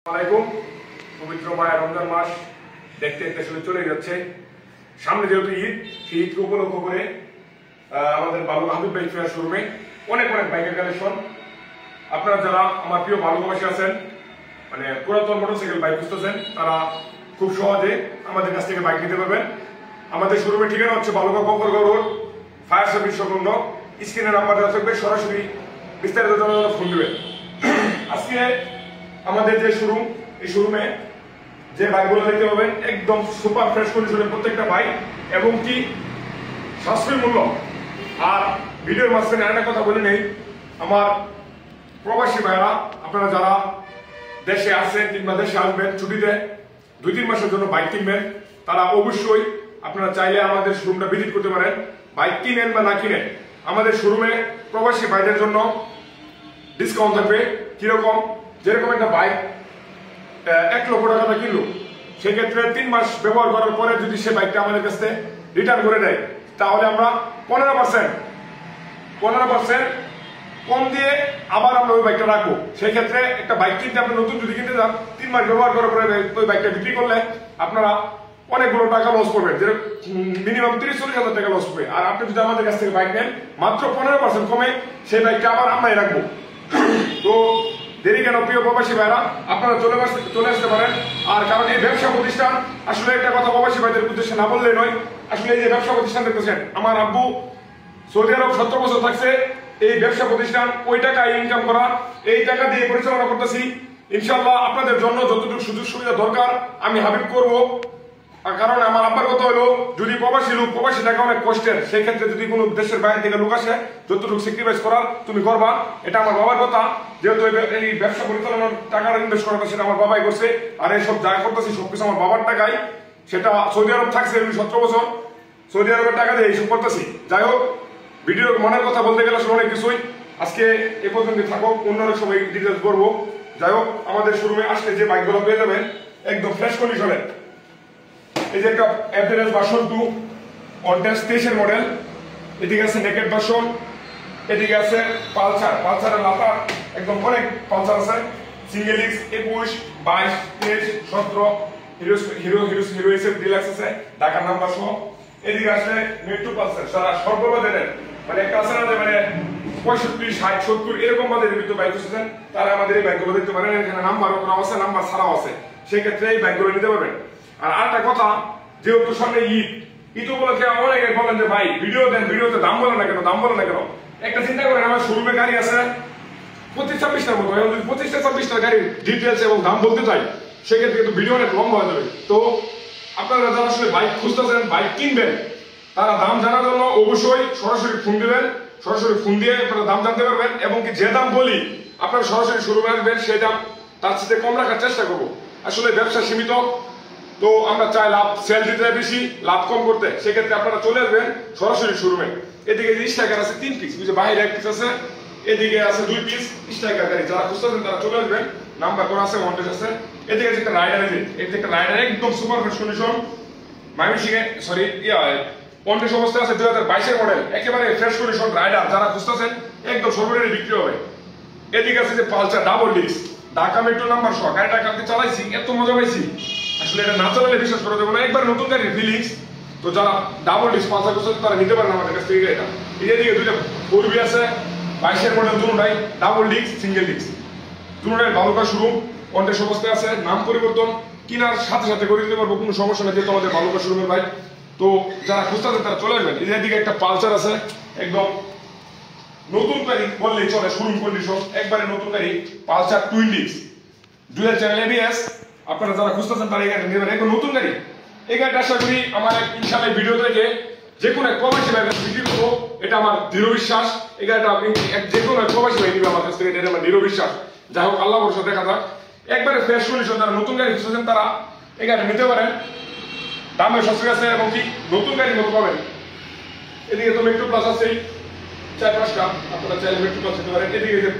আসসালামাইকুম। পবিত্র মায়ের রমজান মাস দেখতে দেখতে শুরু চলে যাচ্ছে। সামনে যেহেতু ঈদ, সেই ঈদকে উপলক্ষ করে আমাদের বালু হাবিব বাইক ফেয়ার শোরুমে অনেক বাইকের কালেকশন। আপনারা যারা আমার প্রিয় ভালোবাসী আছেন, মানে পুরাতন মোটরসাইকেল বাইক খুঁজতেছেন, তারা খুব সহজে আমাদের কাছ থেকে বাইক নিতে পারবেন। আমাদের শোরুমের ঠিকানা হচ্ছে বালুকা কঙ্করগাঁও রোড, ফায়ার সার্ভিস সংলগ্ন। স্ক্রিনের নাম্বার দেওয়া থাকবে, সরাসরি বিস্তারিত জানার ফোন দেবেন। আজকে আমাদের যে শোরুম, এই শোরুমে যে বাইকগুলো দেখতে পাবেন একদম সুপার ফ্রেশ কন্ডিশনের প্রত্যেকটা বাইক, এবং কি সাশ্রয়ী মূল্য। আর ভিডিওর মাঝখানে আরেকটা কথা বলে নেই, আমার প্রবাসী ভাইরা, আপনারা যারা দেশে আসছেন কিংবা দেশে আসবেন ছুটিতে 2-3 মাসের জন্য বাইক কিনবেন, তারা অবশ্যই আপনারা চাইলে আমাদের শোরুমটা ভিজিট করতে পারেন। বাইক কিনেন বা না কিনেন, আমাদের শোরুমে প্রবাসী ভাইদের জন্য ডিসকাউন্ট থাকবে। কিরকম? যেরকম একটা বাইক 1 লক্ষ টাকা কিনলো, সেক্ষেত্রে 3 মাস ব্যবহার করার পরে যদি সে বাইকটা আমাদের কাছে রিটার্ন করে দেয়, তাহলে আমরা 15% কম দিয়ে আবার আমরা ওই বাইকটা রাখবো। সেই ক্ষেত্রে একটা বাইক কিনতে, আপনি নতুন যদি কিনতে যান, 3 মাস ব্যবহার করার পরে ওই বাইকটা বিক্রি করলে আপনারা অনেকগুলো টাকা লস করবেন, যেরকম মিনিমাম 30-40 হাজার টাকা লস হবে। আর আপনি যদি আমাদের কাছ থেকে বাইক নেন, মাত্র 15% কমে সেই বাইকটা আবার আমরাই রাখবো। তো দেরি কেন প্রিয় প্রবাসী ভাইরা, আপনারা চলে আসতে পারেন। আর কারণ এই ব্যবসা প্রতিষ্ঠান, আসলে একটা কথা প্রবাসী ভাইদের উদ্দেশ্যে না বললেই নয়, আসলে এই যে ব্যবসা প্রতিষ্ঠান দেখতেছেন, আমার আব্বু সৌদি আরব 17 বছর থাকছে। এই ব্যবসা প্রতিষ্ঠান ওই টাকা ইনকাম করা, এই টাকা দিয়ে পরিচালনা করতেছি। ইনশাআল্লাহ আপনাদের জন্য যতটুকু সুযোগ সুবিধা দরকার আমি হাবিব করবো। কারণ আমার আব্বার কথা হলো, যদি প্রবাসী টাকা অনেক কষ্টের, সেই ক্ষেত্রে যদি কোনো দেশের বাইরে থেকে লোক আসে, যতটুকু স্যাক্রিফাইস করার তুমি করবা। এটা আমার বাবার কথা, যেহেতু এই ব্যবসা পরিচালনার টাকা ইনভেস্ট করাটা সেটা আমার বাবাই করছে। আর এইসব যা করতেছি সবকিছু আমার বাবার টাকাই। সেটা সৌদি আরব থাকছে 17 বছর, সৌদি আরবের টাকা দিয়ে এইসব করতেছি। যাই হোক, ভিডিওর মনের কথা বলতে গেলে আসলে অনেক কিছুই। আজকে এ পর্যন্ত থাকুক, অন্যান্য সময় ডিটেলস করবো। যাই হোক, আমাদের শোরুমে আসলে যে বাইকগুলো পেয়ে যাবেন একদম ফ্রেশ কন্ডিশনে। এই যে একটা অ্যাভারেজ ভার্সন 2 অনটেস্ট 23 এর মডেল, এদিকে আছে নেকেড ভার্সন, এদিকে আছে পালসারের লাতা, একদম অনেক পালসার আছে। Single x 21, 22, 23, 17, hero SF deluxe আছে ঢাকার নাম্বার সহ। এদিকে আছে মেট্রো পালসার, সারা সর্ববাজারের, মানে একটা আছে না যে মানে 65, 60, 70 এরকম বাজারের ভিতরে বাইক খুঁজছেন, তারা আমাদের এই বাইকগুলো দেখতে পারেন। এখানে নাম্বারও করা আছে, নাম্বার ছাড়াও আছে, সেক্ষেত্রে এই বাইকগুলো নিতে পারবেন। আর আরেকটা কথা, যেহেতু সামনে ঈদ উপলক্ষে অনেকে বলেন যে ভাই ভিডিও দেন, ভিডিওতে দাম বলে না কেন, একটা চিন্তা করেন, আমার শোরুমে গাড়ি আছে 25-26টার মতো। এখন যদি 25-26টার গাড়ির ডিটেলস এবং দাম বলতে চাই, সেক্ষেত্রে কিন্তু ভিডিও অনেক লম্বা হয়ে যাবে। তো আপনারা যারা আসলে বাইক খুঁজতেছেন, বাইক কিনবেন, তারা দাম জানার জন্য অবশ্যই সরাসরি ফোন দিবেন। সরাসরি ফোন দিয়ে আপনারা দাম জানতে পারবেন, এবং কি যে দাম বলি আপনারা সরাসরি শোরুমে আসবেন, সেই দাম তার সাথে কম রাখার চেষ্টা করবো। আসলে ব্যবসা সীমিত, তো আমরা চাই লাভ সেল দিতে বেশি, লাভ কম করতে। সেক্ষেত্রে আপনারা চলে আসবেন সরাসরি শোরুমে। এদিকে যে স্ট্রাইকার আছে 3 পিস, বুঝে বাইরে 1 পিস আছে, এদিকে আছে 2 পিস স্ট্রাইকার গাড়ি। যারা খুঁজতেছেন তারা চলে আসবেন, নাম্বার করা আছে, ওয়ান্টেজ আছে। এদিকে যে একটা রাইডার, এদিকে একটা রাইডার একদম সুপার ফ্রেশ কন্ডিশন, ওয়ান্টেজ অবস্থা আছে, 2022 এর মডেল, একেবারে ফ্রেশ কন্ডিশন রাইডার। যারা খুঁজতেছেন একদম সর্বনিম্ন বিক্রি হবে। এদিকে আছে যে Pulsar double disc, Dhaka metro number সহ। গাড়িটা কালকে চালাইছি, এত মজা পাইছি, আসলে এটা না চালালে বিশ্বাস করা যাবে না, একবার নতুন গাড়ির ফিলিংস। তো যারা ডাবল ডিস্ক পালসার করছে তারা নিতে পারেন আমাদের কাছ থেকে এটা। এদিকে 2টা 4B আছে, 22 এর মডেল, দুটোটাই ডাবল ডিস্ক, সিঙ্গেল ডিস্ক, দুটোটাই বালুকা শোরুম। ওয়ান্টেজ অবস্থায় আছে, নাম পরিবর্তন কিনার সাথে সাথে করে দিতে পারবো, কোনো সমস্যা নেই, যেহেতু আমাদের বালুকা শোরুমের বাইক। তো যারা খুঁজতেছেন তারা চলে আসবেন। এদিকে একটা পালসার আছে, একদম নতুন গাড়ি বললেই চলে, শোরুম কন্ডিশন, একবারে নতুন গাড়ি, Pulsar twin disk, dual channel ABS। আপনারা যারা খুঁজতেছেন তারা এই গাড়ি নেবেন, একদম নতুন গাড়ি। এই গাড়িটা আশা করি আমার ইনশাআল্লাহ ভিডিও থেকে যে কোনো এক প্রবাসী ভাই বিক্রি করবো, এটা আমার দৃঢ় বিশ্বাস। এই গাড়িটা যে কোনো এক প্রবাসী ভাই নিবে আমার কাছ থেকে, এটা আমার দৃঢ় বিশ্বাস। যাই হোক, আল্লাহ ভরসা, দেখা যাক। একবারে ফ্রেশ কন্ডিশন, যারা নতুন গাড়ি খুঁজতেছেন তারা এই গাড়িটা নিতে পারেন, দামে সস্তা আছে, এবং কি নতুন গাড়ি মতো পাবেন। এদিকে তো মেট্রো প্লাস আছে 4-5টা, আপনারা চাইলে মেট্রো প্লাস নিতে পারেন। এদিকে যে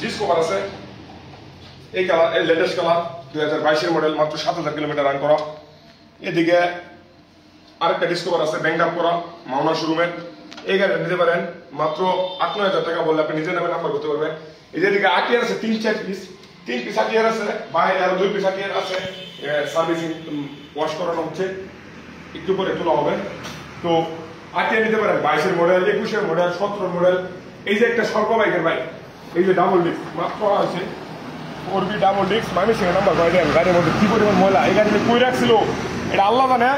ডিসকভার আছে, এই কালার, এই লেটেস্ট কালার, 2022 এর মডেল, মাত্র 7000 কিলোমিটার রান করা। এদিকে আরেকটা ডিসকভার আছে, ব্যাংক করা, মাওনা শোরুমের। এই গাড়িটা নিতে পারেন মাত্র 8-9 হাজার টাকা বললে আপনি নিজে নেবেন, নাম্বার করতে পারবেন। এদিকে আটিয়ার আছে 3-4 পিস, 3 পিসা টিয়ার আছে, বাইরে আরো 2 পিসা টিয়ার আছে, সার্ভিসিং ওয়াশ করানো হচ্ছে, একটু পরে তোলা হবে। তো আটিয়ে নিতে পারেন 22-এর মডেল, 21-এর মডেল, 17-এর মডেল। এই যে একটা স্বল্প বাইকের বাইক, এই যে ডাবল ডিস্ক মাত্র আছে 4B double disc, Mymensingh number করে দেন। গাড়ির মধ্যে কি পরিমাণ ময়লা, এই গাড়িতে কই রাখছিল এটা আল্লাহ জানে,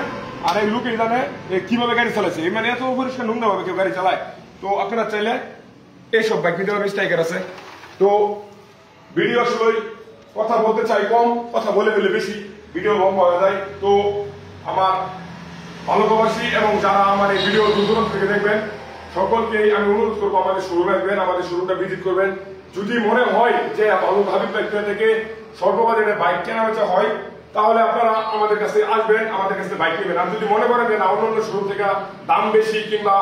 আর এই লোকে জানে কিভাবে গাড়ি চালাচ্ছে। এই মানে এত পরিষ্কার নোংরা ভাবে কেউ গাড়ি চালায়। তো আপনারা চাইলে এইসব বাইক নিতে পারবেন, স্ট্রাইকার আছে। তো ভিডিও আসলে কথা বলতে চাই কম, কথা বলে ফেলে বেশি, ভিডিও লম্বা হয়ে যায়। তো আমার ভালোবাসি এবং যারা আমার এই ভিডিও দূর দূরান্ত থেকে দেখবেন সকলকে আমি অনুরোধ করবো আমাদের শোরুমে আসবেন, আমাদের শোরুমটা ভিজিট করবেন। যদি মনে হয় যে ভালো হাবিব বাইক থেকে স্বল্প বাজেটে বাইক কেনা বেচা হয়, তাহলে আপনারা আমাদের কাছে আসবেন, আমাদের কাছে বাইক নেবেন। আর যদি মনে করেন যে না অন্য শোরুম থেকে দাম বেশি কিংবা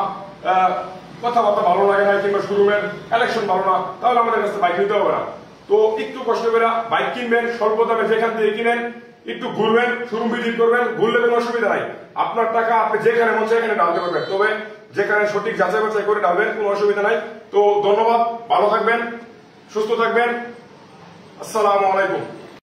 কথাবার্তা ভালো লাগে না কিংবা শোরুমের কালেকশন ভালো না, তাহলে আমাদের কাছে বাইক নিতে হবে না। তো একটু কষ্ট করে বাইক কিনবেন, স্বল্প দামে যেখান থেকে কিনেন, একটু ঘুরবেন, শোরুম ভিজিট করবেন, ঘুরলে কোনো অসুবিধা নাই। আপনার টাকা আপনি যেখানে মন চায় এখানে ডালতে পারবেন, তবে যেখানে সঠিক যাচাই বাছাই করে ডালবেন, কোনো অসুবিধা নাই। তো ধন্যবাদ, ভালো থাকবেন, সুস্থ থাকবেন, আসসালামু আলাইকুম।